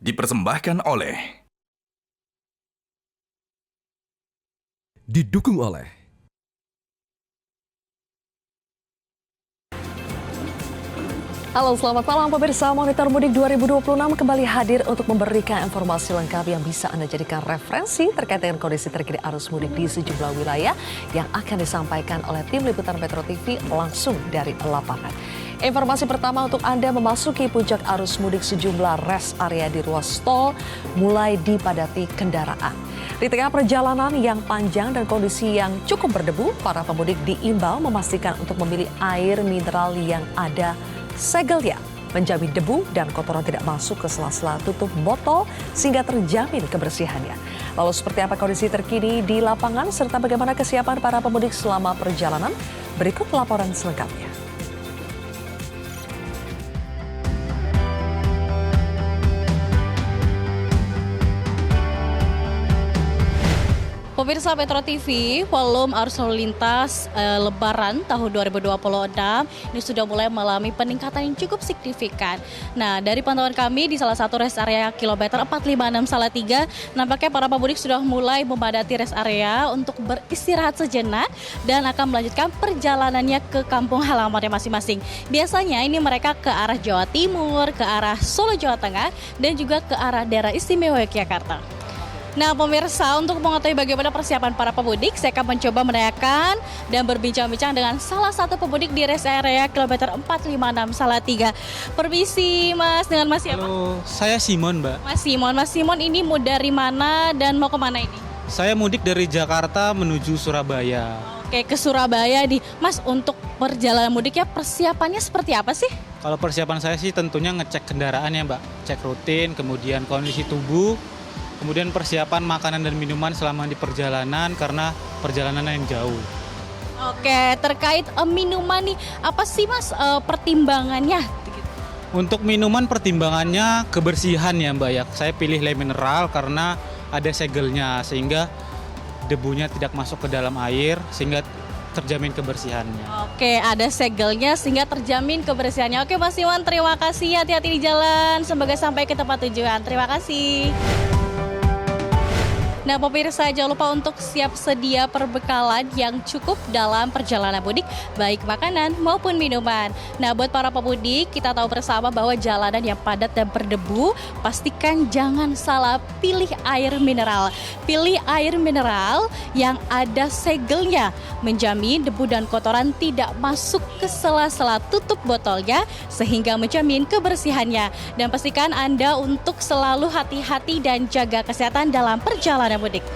Dipersembahkan oleh Didukung oleh Halo, selamat malam pemirsa. Monitor Mudik 2026 kembali hadir untuk memberikan informasi lengkap yang bisa Anda jadikan referensi terkait dengan kondisi terkini arus mudik di sejumlah wilayah yang akan disampaikan oleh tim liputan Metro TV langsung dari lapangan. Informasi pertama untuk Anda memasuki puncak arus mudik sejumlah rest area di ruas tol mulai dipadati kendaraan. Di tengah perjalanan yang panjang dan kondisi yang cukup berdebu, para pemudik diimbau memastikan untuk memilih air mineral yang ada segelnya, menjamin debu dan kotoran tidak masuk ke sela-sela tutup botol sehingga terjamin kebersihannya. Lalu seperti apa kondisi terkini di lapangan serta bagaimana kesiapan para pemudik selama perjalanan? Berikut laporan selengkapnya. Pemirsa Metro TV, volume arus lalu lintas Lebaran tahun 2026 ini sudah mulai mengalami peningkatan yang cukup signifikan. Nah, dari pantauan kami di salah satu rest area kilometer 456 Salatiga, nampaknya para pemudik sudah mulai memadati rest area untuk beristirahat sejenak dan akan melanjutkan perjalanannya ke kampung halamannya masing-masing. Biasanya ini mereka ke arah Jawa Timur, ke arah Solo Jawa Tengah, dan juga ke arah daerah istimewa Yogyakarta. Nah pemirsa, untuk mengetahui bagaimana persiapan para pemudik, saya akan mencoba menanyakan dan berbincang-bincang dengan salah satu pemudik di rest area kilometer 456 Salatiga. Permisi Mas, dengan Mas siapa? Halo, saya Simon Mbak. Mas Simon ini mau dari mana dan mau kemana ini? Saya mudik dari Jakarta menuju Surabaya. Oke, ke Surabaya di Mas, untuk perjalanan mudiknya persiapannya seperti apa sih? Kalau persiapan saya sih tentunya ngecek kendaraan ya Mbak. Cek rutin, kemudian kondisi tubuh, kemudian persiapan makanan dan minuman selama di perjalanan karena perjalanan yang jauh. Oke, terkait minuman nih, apa sih Mas pertimbangannya? Untuk minuman pertimbangannya kebersihan ya Mbak ya. Saya pilih le mineral karena ada segelnya sehingga debunya tidak masuk ke dalam air sehingga terjamin kebersihannya. Oke, ada segelnya sehingga terjamin kebersihannya. Oke Mas Iwan, terima kasih, hati-hati di jalan. Semoga sampai ke tempat tujuan. Terima kasih. Nah pemirsa, jangan lupa untuk siap sedia perbekalan yang cukup dalam perjalanan mudik, baik makanan maupun minuman. Nah buat para pemudik, kita tahu bersama bahwa jalanan yang padat dan berdebu, pastikan jangan salah pilih air mineral. Pilih air mineral yang ada segelnya, menjamin debu dan kotoran tidak masuk ke sela-sela tutup botolnya, sehingga menjamin kebersihannya. Dan pastikan Anda untuk selalu hati-hati dan jaga kesehatan dalam perjalanan mudik.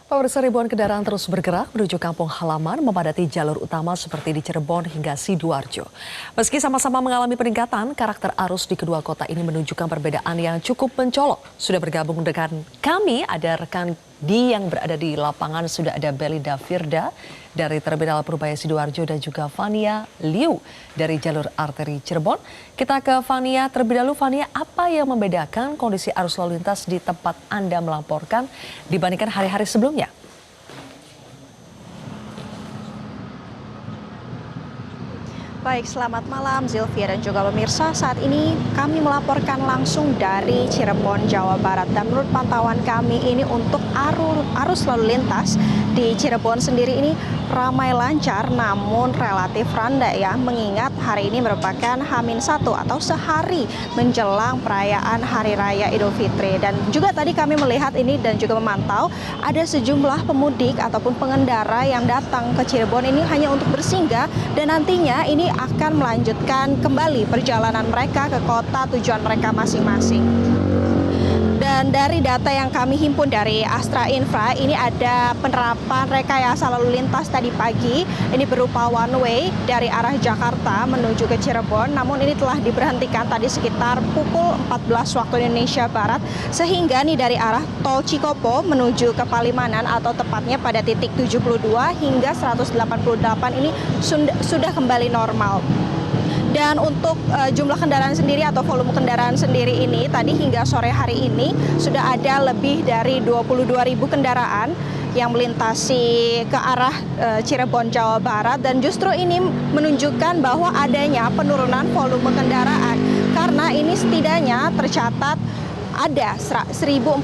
Pemirsa, ribuan kendaraan terus bergerak menuju kampung halaman memadati jalur utama seperti di Cirebon hingga Sidoarjo. Meski sama-sama mengalami peningkatan, karakter arus di kedua kota ini menunjukkan perbedaan yang cukup mencolok. Sudah bergabung dengan kami, ada rekan yang berada di lapangan, sudah ada Belinda Firda dari Terminal Purubaya Sidoarjo dan juga Fania Liu dari jalur arteri Cirebon. Kita ke Fania terlebih dahulu. Fania, apa yang membedakan kondisi arus lalu lintas di tempat Anda melaporkan dibandingkan hari-hari sebelumnya? Baik, selamat malam Zilvia dan juga pemirsa. Saat ini kami melaporkan langsung dari Cirebon, Jawa Barat. Dan menurut pantauan kami ini untuk arus lalu lintas di Cirebon sendiri ini ramai lancar namun relatif landai ya. Mengingat hari ini merupakan H-1 atau sehari menjelang perayaan Hari Raya Idul Fitri. Dan juga tadi kami melihat ini dan juga memantau ada sejumlah pemudik ataupun pengendara yang datang ke Cirebon ini hanya untuk bersinggah dan nantinya ini akan melanjutkan kembali perjalanan mereka ke kota tujuan mereka masing-masing. Dan dari data yang kami himpun dari Astra Infra, ini ada penerapan rekayasa lalu lintas tadi pagi. Ini berupa one way dari arah Jakarta menuju ke Cirebon. Namun ini telah diberhentikan tadi sekitar pukul 14 waktu Indonesia Barat. Sehingga nih dari arah tol Cikopo menuju ke Palimanan atau tepatnya pada titik 72 hingga 188 ini sudah kembali normal. Dan untuk jumlah kendaraan sendiri atau volume kendaraan sendiri ini tadi hingga sore hari ini sudah ada lebih dari 22.000 kendaraan yang melintasi ke arah Cirebon, Jawa Barat, dan justru ini menunjukkan bahwa adanya penurunan volume kendaraan karena ini setidaknya tercatat ada 1.400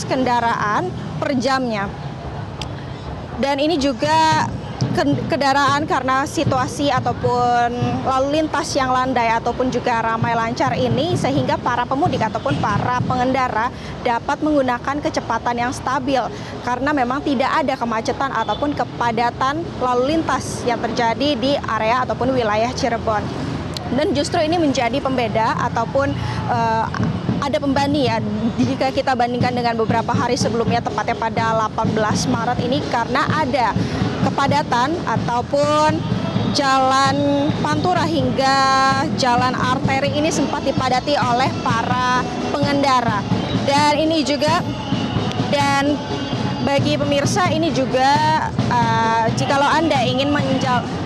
kendaraan per jamnya. Dan ini juga kendaraan karena situasi ataupun lalu lintas yang landai ataupun juga ramai lancar ini, sehingga para pemudik ataupun para pengendara dapat menggunakan kecepatan yang stabil karena memang tidak ada kemacetan ataupun kepadatan lalu lintas yang terjadi di area ataupun wilayah Cirebon. Dan justru ini menjadi pembeda ataupun ada pembanding ya jika kita bandingkan dengan beberapa hari sebelumnya, tepatnya pada 18 Maret ini, karena ada kepadatan ataupun jalan Pantura hingga jalan arteri ini sempat dipadati oleh para pengendara. Dan ini juga, dan bagi pemirsa ini juga jikalau Anda ingin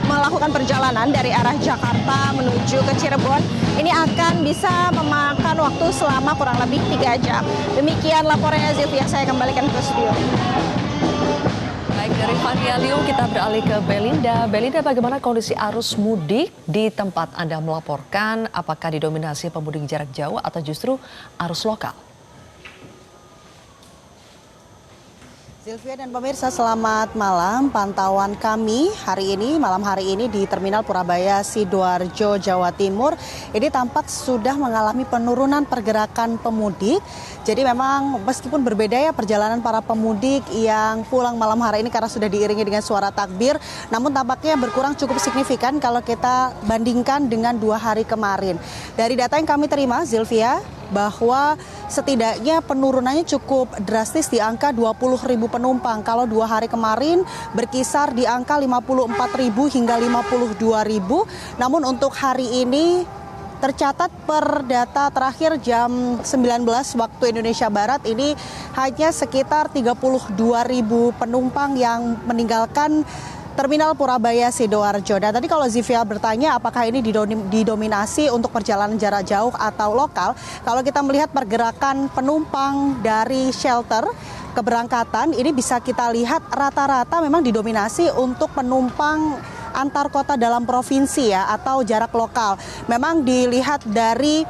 melakukan perjalanan dari arah Jakarta menuju ke Cirebon, ini akan bisa memakan waktu selama kurang lebih 3 jam. Demikian laporannya Zilvia, saya kembalikan ke studio. Baik, dari Fania Liu kita beralih ke Belinda. Belinda, bagaimana kondisi arus mudik di tempat Anda melaporkan? Apakah didominasi pemudik jarak jauh atau justru arus lokal? Sylvia dan pemirsa, selamat malam. Pantauan kami malam hari ini di Terminal Purabaya Sidoarjo, Jawa Timur, ini tampak sudah mengalami penurunan pergerakan pemudik. Jadi memang meskipun berbeda ya perjalanan para pemudik yang pulang malam hari ini karena sudah diiringi dengan suara takbir, namun tampaknya berkurang cukup signifikan kalau kita bandingkan dengan 2 hari kemarin. Dari data yang kami terima, Sylvia, bahwa setidaknya penurunannya cukup drastis di angka 20.000 penumpang. Kalau 2 hari kemarin berkisar di angka 54.000 hingga 52.000. Namun untuk hari ini tercatat per data terakhir jam 19 waktu Indonesia Barat ini hanya sekitar 32.000 penumpang yang meninggalkan Terminal Purabaya Sidoarjo. Dan tadi kalau Zivia bertanya apakah ini didominasi untuk perjalanan jarak jauh atau lokal, kalau kita melihat pergerakan penumpang dari shelter keberangkatan ini bisa kita lihat rata-rata memang didominasi untuk penumpang antar kota dalam provinsi ya atau jarak lokal. Memang dilihat dari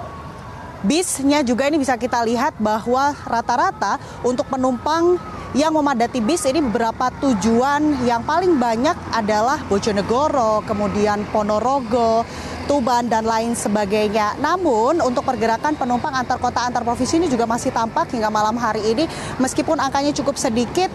bisnya juga ini bisa kita lihat bahwa rata-rata untuk penumpang yang memadati bis ini beberapa tujuan yang paling banyak adalah Bojonegoro, kemudian Ponorogo, Tuban, dan lain sebagainya. Namun untuk pergerakan penumpang antar kota antar provinsi ini juga masih tampak hingga malam hari ini meskipun angkanya cukup sedikit.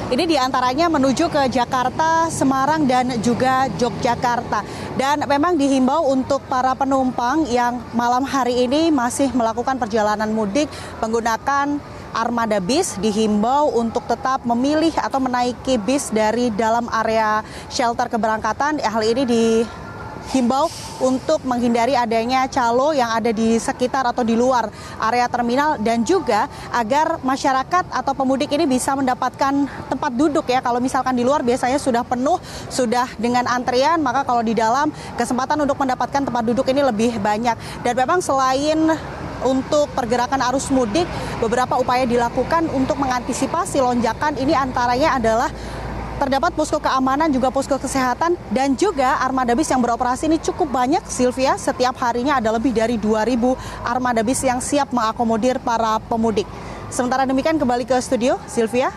Ini diantaranya menuju ke Jakarta, Semarang, dan juga Yogyakarta. Dan memang dihimbau untuk para penumpang yang malam hari ini masih melakukan perjalanan mudik menggunakan armada bis, dihimbau untuk tetap memilih atau menaiki bis dari dalam area shelter keberangkatan. Hal ini dihimbau untuk menghindari adanya calo yang ada di sekitar atau di luar area terminal, dan juga agar masyarakat atau pemudik ini bisa mendapatkan tempat duduk ya. Kalau misalkan di luar biasanya sudah penuh, sudah dengan antrian, maka kalau di dalam kesempatan untuk mendapatkan tempat duduk ini lebih banyak. Dan memang selain untuk pergerakan arus mudik, beberapa upaya dilakukan untuk mengantisipasi lonjakan. Ini antaranya adalah terdapat posko keamanan, juga posko kesehatan, dan juga armada bis yang beroperasi ini cukup banyak, Sylvia. Setiap harinya ada lebih dari 2.000 armada bis yang siap mengakomodir para pemudik. Sementara demikian kembali ke studio, Sylvia.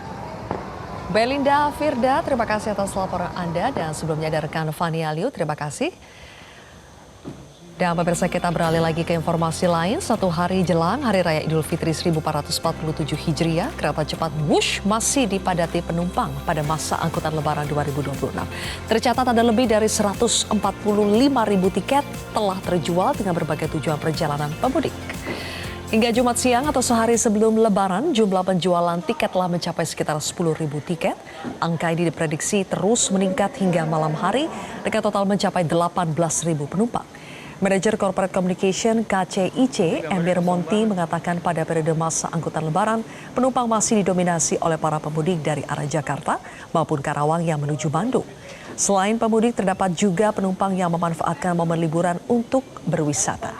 Belinda Firda, terima kasih atas laporan Anda, dan sebelumnya ada rekan Fania Liu, terima kasih. Dan pemirsa, kita beralih lagi ke informasi lain. 1 hari jelang Hari Raya Idul Fitri 1447 Hijriah, kereta cepat Wush masih dipadati penumpang pada masa angkutan Lebaran 2026. Tercatat ada lebih dari 145.000 tiket telah terjual dengan berbagai tujuan perjalanan pemudik. Hingga Jumat siang atau sehari sebelum Lebaran, jumlah penjualan tiket telah mencapai sekitar 10.000 tiket. Angka ini diprediksi terus meningkat hingga malam hari dengan total mencapai 18.000 penumpang. Manajer Corporate Communication KCIC, Emir Monti, mengatakan pada periode masa angkutan Lebaran, penumpang masih didominasi oleh para pemudik dari arah Jakarta maupun Karawang yang menuju Bandung. Selain pemudik, terdapat juga penumpang yang memanfaatkan momen liburan untuk berwisata.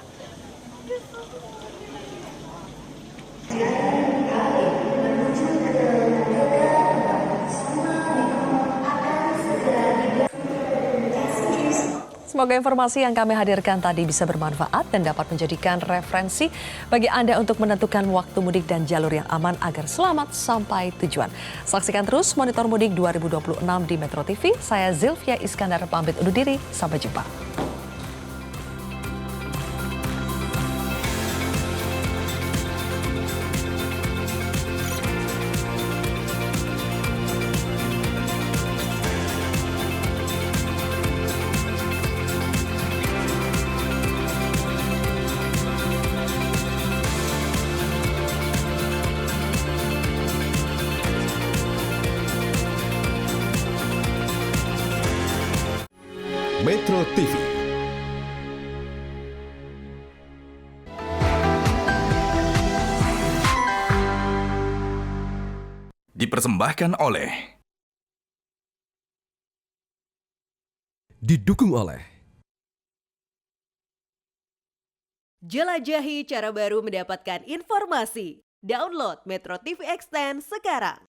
Semoga informasi yang kami hadirkan tadi bisa bermanfaat dan dapat menjadikan referensi bagi Anda untuk menentukan waktu mudik dan jalur yang aman agar selamat sampai tujuan. Saksikan terus Monitor Mudik 2026 di Metro TV. Saya Zilvia Iskandar pamit undur diri. Sampai jumpa. Metro TV. Dipersembahkan oleh, didukung oleh Jelajahi cara baru mendapatkan informasi. Download Metro TV Extend sekarang.